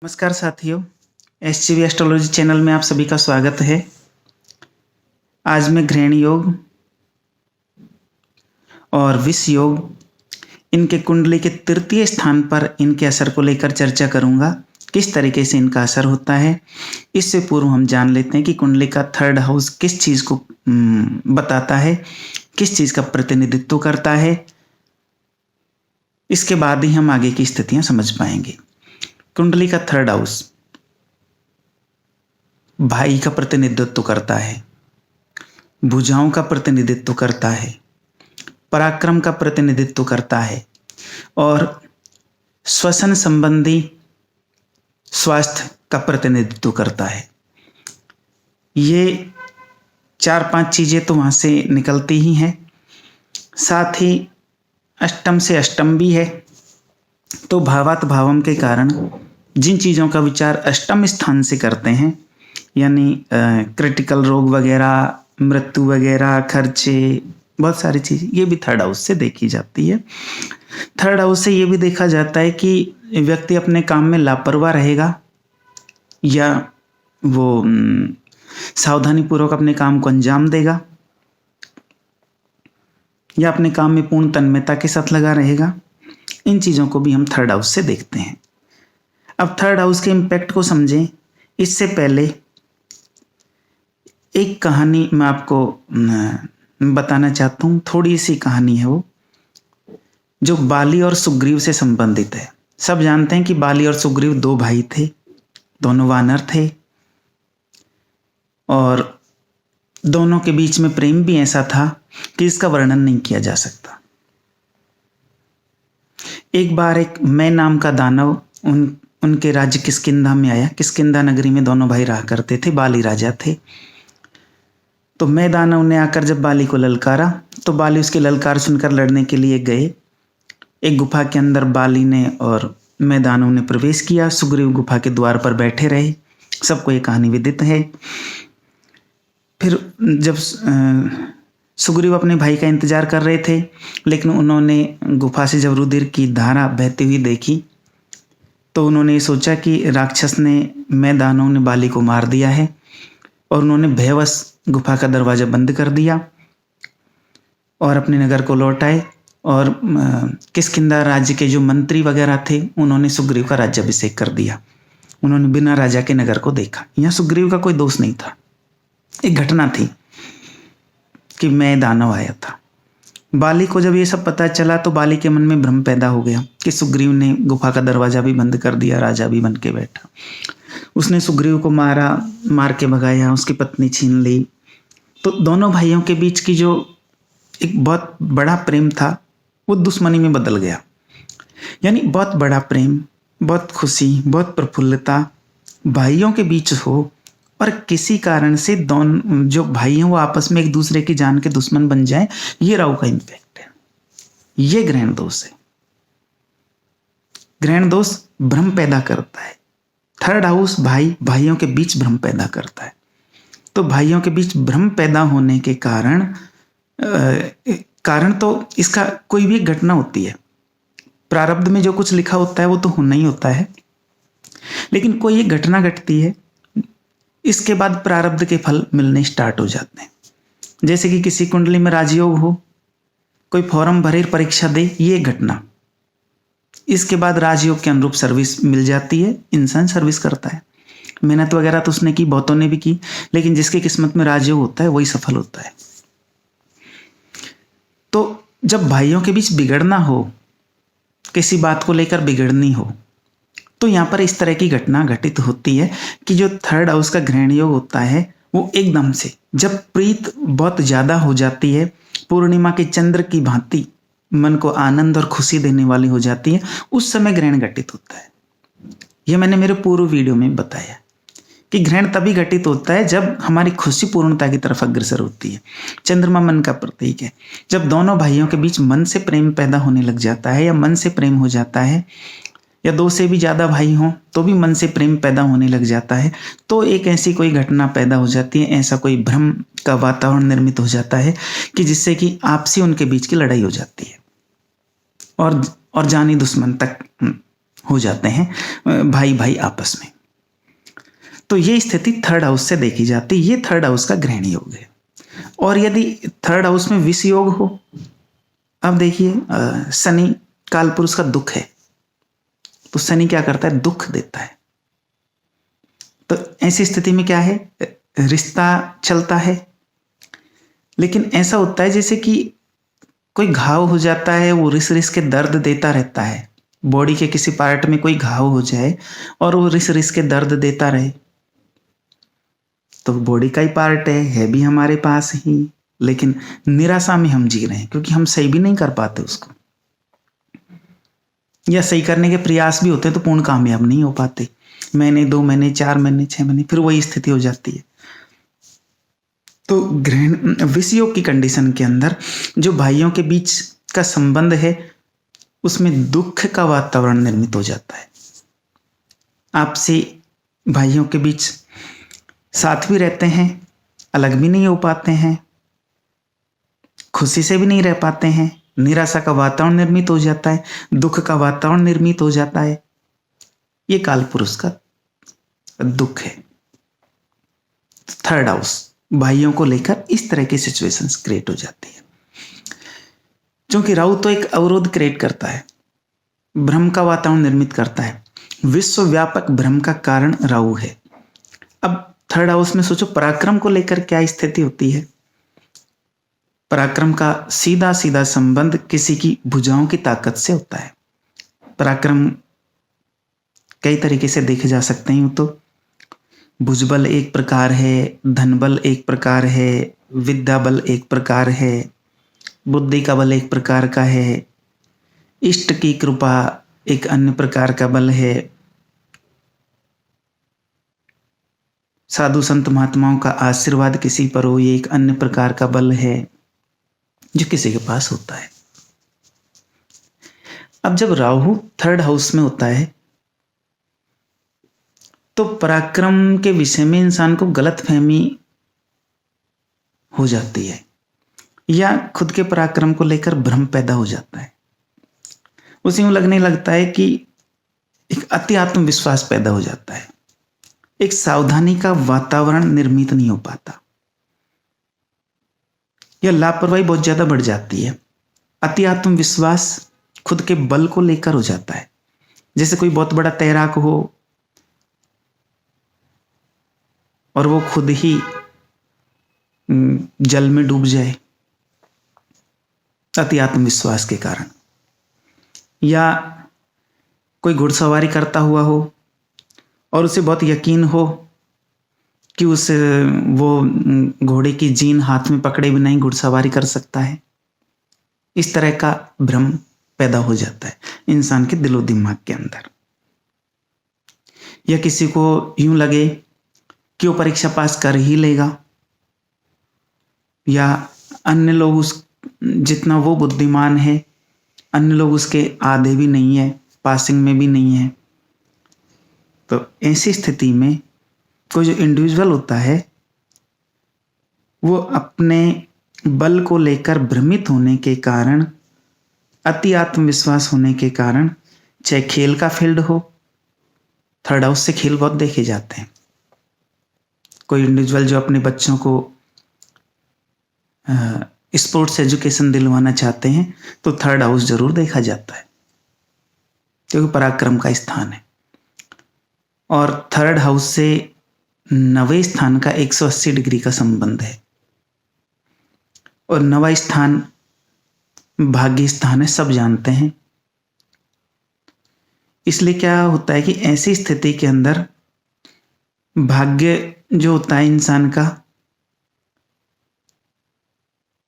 नमस्कार साथियों, SGV astrology channel में आप सभी का स्वागत है। आज मैं ग्रहण योग और विष योग इनके कुंडली के तृतीय स्थान पर इनके असर को लेकर चर्चा करूंगा, किस तरीके से इनका असर होता है। इससे पूर्व हम जान लेते हैं कि कुंडली का थर्ड हाउस किस चीज़ को बताता है, किस चीज़ का प्रतिनिधित्व करता है। इसके बाद ही हम आगे की स्थितियां समझ पाएंगे। कुंडली का थर्ड हाउस भाई का प्रतिनिधित्व करता है, भुजाओं का प्रतिनिधित्व करता है, पराक्रम का प्रतिनिधित्व करता है और श्वसन संबंधी स्वास्थ्य का प्रतिनिधित्व करता है। ये 4-5 चीजें तो वहां से निकलती ही हैं। साथ ही अष्टम से अष्टम भी है, तो भावात भावम के कारण जिन चीज़ों का विचार अष्टम स्थान से करते हैं, यानी क्रिटिकल रोग वगैरह, मृत्यु वगैरह, खर्चे, बहुत सारी चीज़, ये भी थर्ड हाउस से देखी जाती है। थर्ड हाउस से ये भी देखा जाता है कि व्यक्ति अपने काम में लापरवाह रहेगा या वो सावधानी पूर्वक अपने काम को अंजाम देगा या अपने काम में पूर्ण तन्मयता के साथ लगा रहेगा। इन चीज़ों को भी हम थर्ड हाउस से देखते हैं। अब थर्ड हाउस के इम्पैक्ट को समझें, इससे पहले एक कहानी मैं आपको बताना चाहता हूँ। थोड़ी सी कहानी है वो, जो बाली और सुग्रीव से संबंधित है। सब जानते हैं कि बाली और सुग्रीव 2 भाई थे, दोनों वानर थे और दोनों के बीच में प्रेम भी ऐसा था कि इसका वर्णन नहीं किया जा सकता। एक बार एक मैं नाम का दानव उनके राज्य किष्किंधा में आया। किष्किंधा नगरी में दोनों भाई रहा करते थे, बाली राजा थे। तो मैं दानव ने आकर जब बाली को ललकारा तो बाली उसके ललकार सुनकर लड़ने के लिए गए। एक गुफा के अंदर बाली ने और मैं दानव ने प्रवेश किया। सुग्रीव गुफा के द्वार पर बैठे रहे। सबको ये कहानी विदित है। फिर जब सुग्रीव अपने भाई का इंतजार कर रहे थे, लेकिन उन्होंने गुफा से जब रुधिर की धारा बहती हुई देखी तो उन्होंने ये सोचा कि राक्षस ने, मैं दानव ने बाली को मार दिया है, और उन्होंने भयवश गुफा का दरवाज़ा बंद कर दिया और अपने नगर को लौट आए। और किष्किंधा राज्य के जो मंत्री वगैरह थे उन्होंने सुग्रीव का राज्याभिषेक कर दिया। उन्होंने बिना राजा के नगर को देखा। यहाँ सुग्रीव का कोई दोष नहीं था, एक घटना थी कि मैं दानव आया था। बाली को जब ये सब पता चला तो बाली के मन में भ्रम पैदा हो गया कि सुग्रीव ने गुफा का दरवाजा भी बंद कर दिया, राजा भी बन के बैठा। उसने सुग्रीव को मारा, मार के भगाया, उसकी पत्नी छीन ली। तो दोनों भाइयों के बीच की जो एक बहुत बड़ा प्रेम था वो दुश्मनी में बदल गया। यानी बहुत बड़ा प्रेम, बहुत खुशी, बहुत प्रफुल्लता भाइयों के बीच हो और किसी कारण से दोनों जो भाई हैं वो आपस में एक दूसरे की जान के दुश्मन बन जाए, ये राहु का इम्पैक्ट है। ये ग्रहण दोष है। ग्रहण दोष भ्रम पैदा करता है। थर्ड हाउस भाइयों के बीच भ्रम पैदा करता है। तो भाइयों के बीच भ्रम पैदा होने के कारण तो इसका कोई भी घटना होती है। प्रारब्ध में जो कुछ लिखा होता है वो तो होना ही होता है, लेकिन कोई एक घटना घटती है, इसके बाद प्रारब्ध के फल मिलने स्टार्ट हो जाते हैं। जैसे कि किसी कुंडली में राजयोग हो, कोई फॉर्म भरे, परीक्षा दे, ये घटना, इसके बाद राजयोग के अनुरूप सर्विस मिल जाती है। इंसान सर्विस करता है, मेहनत वगैरह तो उसने की, बहुतों ने भी की, लेकिन जिसकी किस्मत में राजयोग होता है वही सफल होता है। तो जब भाइयों के बीच बिगड़ना हो, किसी बात को लेकर बिगड़नी हो, तो यहाँ पर इस तरह की घटना घटित होती है कि जो थर्ड हाउस का ग्रहण योग होता है वो एकदम से, जब प्रीत बहुत ज़्यादा हो जाती है, पूर्णिमा के चंद्र की भांति मन को आनंद और खुशी देने वाली हो जाती है, उस समय ग्रहण घटित होता है। यह मैंने मेरे पूर्व वीडियो में बताया कि ग्रहण तभी घटित होता है जब हमारी खुशी पूर्णता की तरफ अग्रसर होती है। चंद्रमा मन का प्रतीक है। जब दोनों भाइयों के बीच मन से प्रेम पैदा होने लग जाता है या मन से प्रेम हो जाता है, या 2 से भी ज़्यादा भाई हों तो भी मन से प्रेम पैदा होने लग जाता है, तो एक ऐसी कोई घटना पैदा हो जाती है, ऐसा कोई भ्रम का वातावरण निर्मित हो जाता है कि जिससे कि आपसी उनके बीच की लड़ाई हो जाती है और जानी दुश्मन तक हो जाते हैं भाई भाई आपस में। तो ये स्थिति थर्ड हाउस से देखी जाती है। ये थर्ड हाउस का ग्रहण योग है। और यदि थर्ड हाउस में विष योग हो, अब देखिए शनि कालपुरुष का दुख है, तो शनि क्या करता है, दुख देता है। तो ऐसी स्थिति में क्या है, रिश्ता चलता है, लेकिन ऐसा होता है जैसे कि कोई घाव हो जाता है, वो रिस रिस के दर्द देता रहता है। बॉडी के किसी पार्ट में कोई घाव हो जाए और वो रिस रिस के दर्द देता रहे, तो बॉडी का ही पार्ट है भी हमारे पास ही, लेकिन निराशा में हम जी रहे हैं क्योंकि हम सही भी नहीं कर पाते उसको, या सही करने के प्रयास भी होते हैं तो पूर्ण कामयाब नहीं हो पाते। महीने, 2 महीने, 4 महीने, 6 महीने, फिर वही स्थिति हो जाती है। तो ग्रहण विष योग की कंडीशन के अंदर जो भाइयों के बीच का संबंध है उसमें दुख का वातावरण निर्मित हो जाता है। आपसे भाइयों के बीच साथ भी रहते हैं, अलग भी नहीं हो पाते हैं, खुशी से भी नहीं रह पाते हैं, निराशा का वातावरण निर्मित हो जाता है, दुख का वातावरण निर्मित हो जाता है। ये कालपुरुष का दुख है। थर्ड हाउस भाइयों को लेकर इस तरह की सिचुएशंस क्रिएट हो जाती है। क्योंकि राहु तो एक अवरोध क्रिएट करता है, भ्रम का वातावरण निर्मित करता है। विश्वव्यापक भ्रम का कारण राहु है। अब थर्ड हाउस में सोचो पराक्रम को लेकर क्या स्थिति होती है। पराक्रम का सीधा सीधा संबंध किसी की भुजाओं की ताकत से होता है। पराक्रम कई तरीके से देखे जा सकते हैं। तो भुजबल एक प्रकार है, धनबल एक प्रकार है, विद्या बल एक प्रकार है, बुद्धि का बल एक प्रकार का है, इष्ट की कृपा एक अन्य प्रकार का बल है, साधु संत महात्माओं का आशीर्वाद किसी पर हो ये एक अन्य प्रकार का बल है जो किसी के पास होता है। अब जब राहु थर्ड हाउस में होता है तो पराक्रम के विषय में इंसान को गलतफहमी हो जाती है या खुद के पराक्रम को लेकर भ्रम पैदा हो जाता है। उसे यूं लगने लगता है कि एक अति आत्मविश्वास पैदा हो जाता है, एक सावधानी का वातावरण निर्मित नहीं हो पाता, या लापरवाही बहुत ज्यादा बढ़ जाती है। अति आत्मविश्वास खुद के बल को लेकर हो जाता है। जैसे कोई बहुत बड़ा तैराक हो और वो खुद ही जल में डूब जाए अति आत्मविश्वास के कारण, या कोई घुड़सवारी करता हुआ हो और उसे बहुत यकीन हो कि उस वो घोड़े की जीन हाथ में पकड़े बिना ही घुड़सवारी कर सकता है। इस तरह का भ्रम पैदा हो जाता है इंसान के दिलो दिमाग के अंदर। या किसी को यूं लगे कि वो परीक्षा पास कर ही लेगा, या अन्य लोग उस जितना वो बुद्धिमान है अन्य लोग उसके आधे भी नहीं है, पासिंग में भी नहीं है। तो ऐसी स्थिति में कोई जो इंडिविजुअल होता है वो अपने बल को लेकर भ्रमित होने के कारण, अति आत्मविश्वास होने के कारण, चाहे खेल का फील्ड हो, थर्ड हाउस से खेल बहुत देखे जाते हैं। कोई इंडिविजुअल जो अपने बच्चों को स्पोर्ट्स एजुकेशन दिलवाना चाहते हैं तो थर्ड हाउस जरूर देखा जाता है क्योंकि पराक्रम का स्थान है। और थर्ड हाउस से 9वें स्थान का 180 डिग्री का संबंध है, और 9वां स्थान भाग्य स्थान है, सब जानते हैं। इसलिए क्या होता है कि ऐसी स्थिति के अंदर भाग्य जो होता है इंसान का,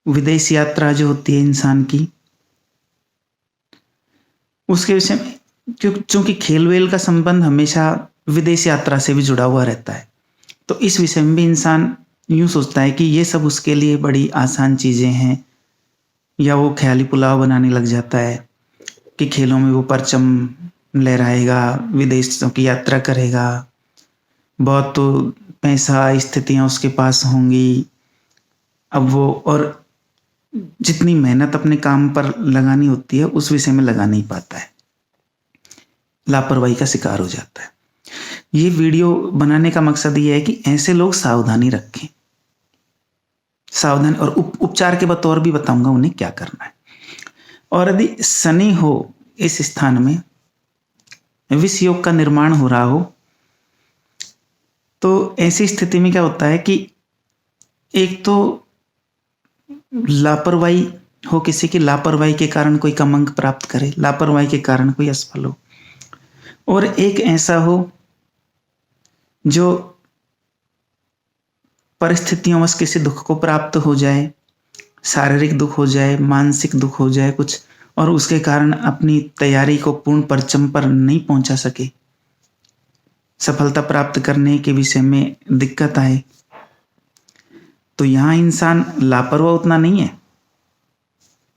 विदेश यात्रा जो होती है इंसान की, उसके विषय में क्योंकि खेल वेल का संबंध हमेशा विदेश यात्रा से भी जुड़ा हुआ रहता है, तो इस विषय में भी इंसान यूं सोचता है कि ये सब उसके लिए बड़ी आसान चीज़ें हैं, या वो ख्याली पुलाव बनाने लग जाता है कि खेलों में वो परचम लहराएगा, विदेशों की यात्रा करेगा, बहुत तो पैसा स्थितियाँ उसके पास होंगी। अब वो और जितनी मेहनत अपने काम पर लगानी होती है उस विषय में लगा नहीं पाता है। लापरवाही का शिकार हो जाता है। ये वीडियो बनाने का मकसद ये है कि ऐसे लोग सावधानी रखें, सावधान, और उपचार के बतौर भी बताऊंगा उन्हें क्या करना है। और यदि शनि हो इस स्थान में, विष योग का निर्माण हो रहा हो, तो ऐसी स्थिति में क्या होता है कि एक तो लापरवाही हो, किसी की लापरवाही के कारण कोई कम अंक प्राप्त करे, लापरवाही के कारण कोई असफल हो, और एक ऐसा हो जो परिस्थितियों वश किसी दुख को प्राप्त हो जाए, शारीरिक दुख हो जाए, मानसिक दुख हो जाए कुछ, और उसके कारण अपनी तैयारी को पूर्ण परचम पर नहीं पहुंचा सके, सफलता प्राप्त करने के विषय में दिक्कत आए। तो यहां इंसान लापरवाह उतना नहीं है,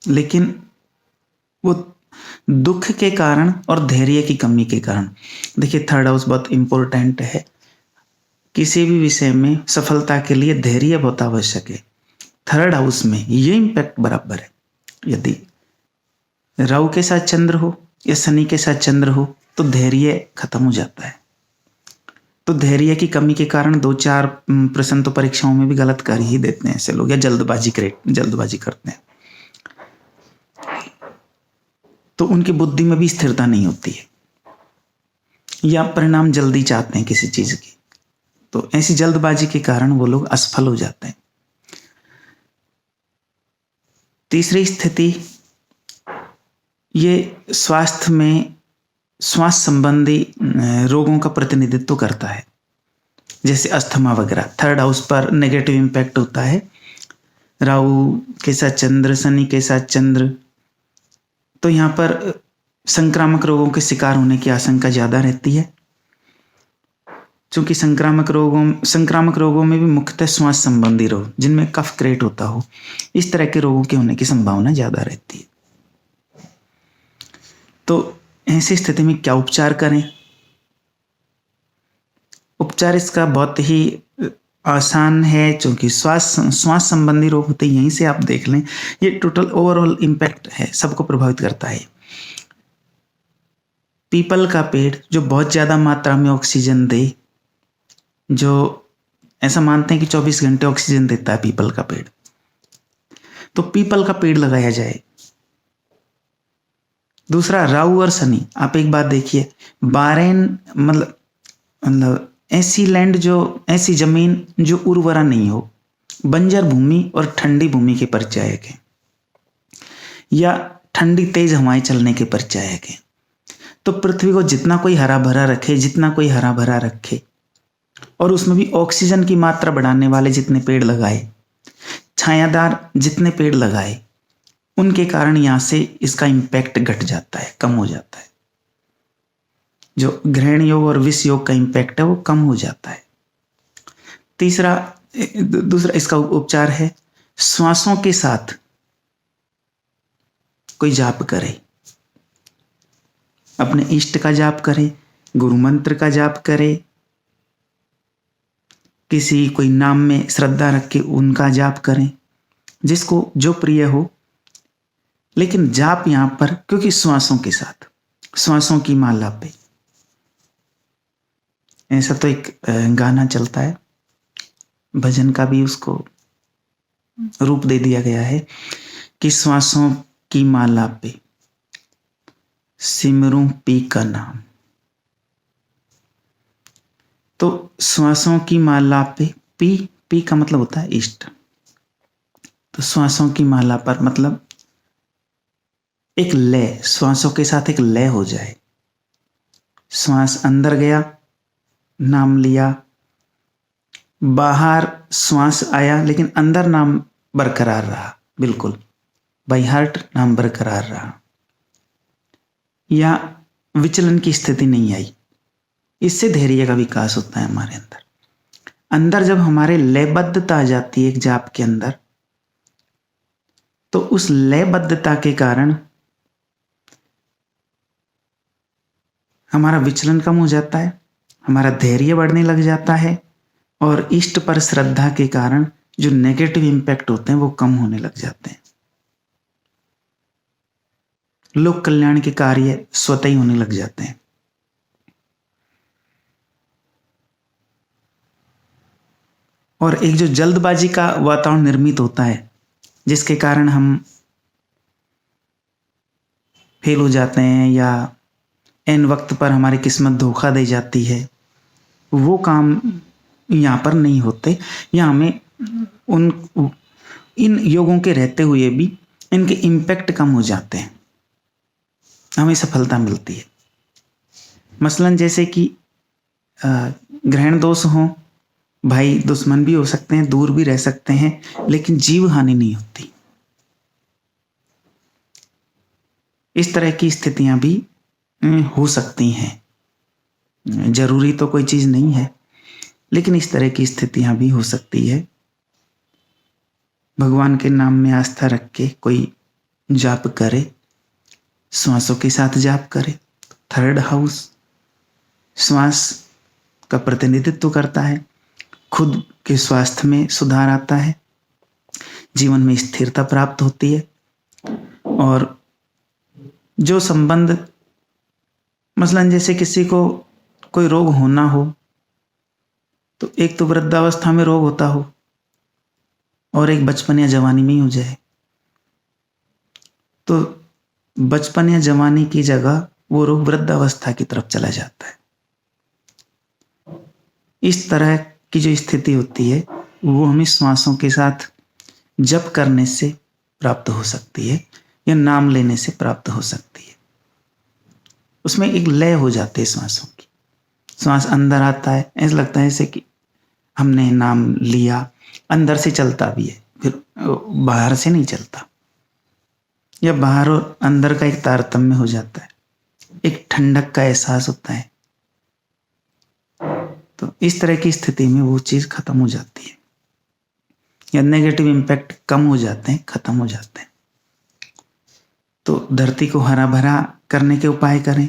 लेकिन वो दुख के कारण और धैर्य की कमी के कारण, देखिए थर्ड हाउस बहुत इंपॉर्टेंट है। किसी भी विषय में सफलता के लिए धैर्य बहुत आवश्यक है। थर्ड हाउस में ये इंपैक्ट बराबर है। यदि राहु के साथ चंद्र हो या शनि के साथ चंद्र हो तो धैर्य खत्म हो जाता है। तो धैर्य की कमी के कारण 2-4 प्रश्न तो परीक्षाओं में भी गलत कर ही देते हैं ऐसे लोग, या जल्दबाजी करते हैं, तो उनकी बुद्धि में भी स्थिरता नहीं होती है, या परिणाम जल्दी चाहते हैं किसी चीज की, तो ऐसी जल्दबाजी के कारण वो लोग असफल हो जाते हैं। तीसरी स्थिति, ये स्वास्थ्य में श्वास संबंधी रोगों का प्रतिनिधित्व करता है, जैसे अस्थमा वगैरह। थर्ड हाउस पर नेगेटिव इंपैक्ट होता है। राहु के साथ चंद्र, शनि के साथ चंद्र, तो यहाँ पर संक्रामक रोगों के शिकार होने की आशंका ज्यादा रहती है, क्योंकि संक्रामक रोगों में भी मुख्यतः श्वास संबंधी रोग, जिनमें कफ क्रिएट होता हो, इस तरह के रोगों के होने की संभावना ज्यादा रहती है। तो ऐसी स्थिति में क्या उपचार करें? उपचार इसका बहुत ही आसान है, क्योंकि श्वास संबंधी रोग होते हैं, यहीं से आप देख लें, ये टोटल ओवरऑल इंपैक्ट है, सबको प्रभावित करता है। पीपल का पेड़ जो बहुत ज्यादा मात्रा में ऑक्सीजन दे, जो ऐसा मानते हैं कि 24 घंटे ऑक्सीजन देता है पीपल का पेड़, तो पीपल का पेड़ लगाया जाए। दूसरा, राहु और शनि, आप एक बात देखिए, बारेन मतलब ऐसी लैंड, जो ऐसी जमीन जो उर्वरा नहीं हो, बंजर भूमि और ठंडी भूमि के परिचायक है, या ठंडी तेज हवाएं चलने के परिचायक है। तो पृथ्वी को जितना कोई हरा भरा रखे और उसमें भी ऑक्सीजन की मात्रा बढ़ाने वाले जितने पेड़ लगाए, छायादार जितने पेड़ लगाए, उनके कारण यहां से इसका इंपैक्ट घट जाता है, कम हो जाता है। जो ग्रहण योग और विष योग का इंपैक्ट है वो कम हो जाता है। दूसरा इसका उपचार है, श्वासों के साथ कोई जाप करे, अपने इष्ट का जाप करे, गुरु मंत्र का जाप करे, किसी कोई नाम में श्रद्धा रख के उनका जाप करें, जिसको जो प्रिय हो। लेकिन जाप यहां पर, क्योंकि श्वासों के साथ, श्वासों की माला पे, ऐसा तो एक गाना चलता है, भजन का भी उसको रूप दे दिया गया है कि श्वासों की माला पे सिमरूं पी का नाम। तो श्वासों की माला पे, पी का मतलब होता है इष्ट, तो श्वासों की माला पर मतलब एक लय, श्वासों के साथ एक लय हो जाए। श्वास अंदर गया, नाम लिया, बाहर श्वास आया, लेकिन अंदर नाम बरकरार रहा, बिल्कुल बाई हार्ट नाम बरकरार रहा, या विचलन की स्थिति नहीं आई। इससे धैर्य का विकास होता है हमारे अंदर जब हमारे लयबद्धता आ जाती है एक जाप के अंदर, तो उस लयबद्धता के कारण हमारा विचलन कम हो जाता है, हमारा धैर्य बढ़ने लग जाता है, और इष्ट पर श्रद्धा के कारण जो नेगेटिव इंपैक्ट होते हैं वो कम होने लग जाते हैं। लोक कल्याण के कार्य स्वतः ही होने लग जाते हैं। और एक जो जल्दबाजी का वातावरण निर्मित होता है, जिसके कारण हम फेल हो जाते हैं या एन वक्त पर हमारी किस्मत धोखा दे जाती है, वो काम यहाँ पर नहीं होते। यहाँ हमें इन योगों के रहते हुए भी इनके इम्पैक्ट कम हो जाते हैं, हमें सफलता मिलती है। मसलन जैसे कि ग्रहण दोष हो, भाई दुश्मन भी हो सकते हैं, दूर भी रह सकते हैं, लेकिन जीव हानि नहीं होती। इस तरह की स्थितियां भी हो सकती हैं। जरूरी तो कोई चीज नहीं है, लेकिन इस तरह की स्थितियां भी हो सकती है। भगवान के नाम में आस्था रख के कोई जाप करे, श्वासों के साथ जाप करे। थर्ड हाउस श्वास का प्रतिनिधित्व करता है, खुद के स्वास्थ्य में सुधार आता है, जीवन में स्थिरता प्राप्त होती है। और जो संबंध, मसलन जैसे किसी को कोई रोग होना हो, तो एक तो वृद्धावस्था में रोग होता हो और एक बचपन या जवानी में ही हो जाए, तो बचपन या जवानी की जगह वो रोग वृद्धावस्था की तरफ चला जाता है। इस तरह की जो स्थिति होती है वो हमें श्वासों के साथ जप करने से प्राप्त हो सकती है या नाम लेने से प्राप्त हो सकती है। उसमें एक लय हो जाती है श्वासों की। श्वास अंदर आता है, ऐसा लगता है जैसे कि हमने नाम लिया, अंदर से चलता भी है, फिर बाहर से नहीं चलता, या बाहर और अंदर का एक तारतम्य हो जाता है, एक ठंडक का एहसास होता है। तो इस तरह की स्थिति में वो चीज़ खत्म हो जाती है, या नेगेटिव इम्पैक्ट कम हो जाते हैं, खत्म हो जाते हैं। तो धरती को हरा भरा करने के उपाय करें।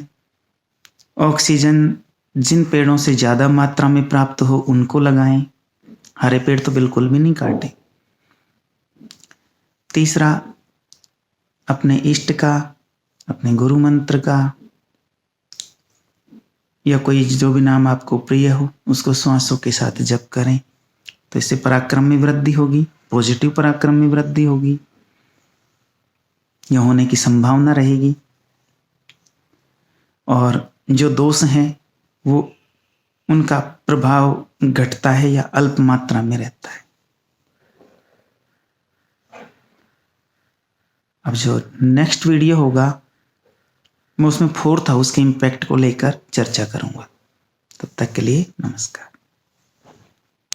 ऑक्सीजन जिन पेड़ों से ज़्यादा मात्रा में प्राप्त हो उनको लगाएं, हरे पेड़ तो बिल्कुल भी नहीं काटें। तीसरा, अपने इष्ट का, अपने गुरु मंत्र का या कोई जो भी नाम आपको प्रिय हो उसको श्वासों के साथ जप करें, तो इससे पराक्रम में वृद्धि होगी, पॉजिटिव पराक्रम में वृद्धि होगी, यह होने की संभावना रहेगी। और जो दोष हैं वो उनका प्रभाव घटता है या अल्प मात्रा में रहता है। अब जो नेक्स्ट वीडियो होगा मैं उसमें 4th हाउस के इम्पैक्ट को लेकर चर्चा करूंगा। तब तक के लिए नमस्कार।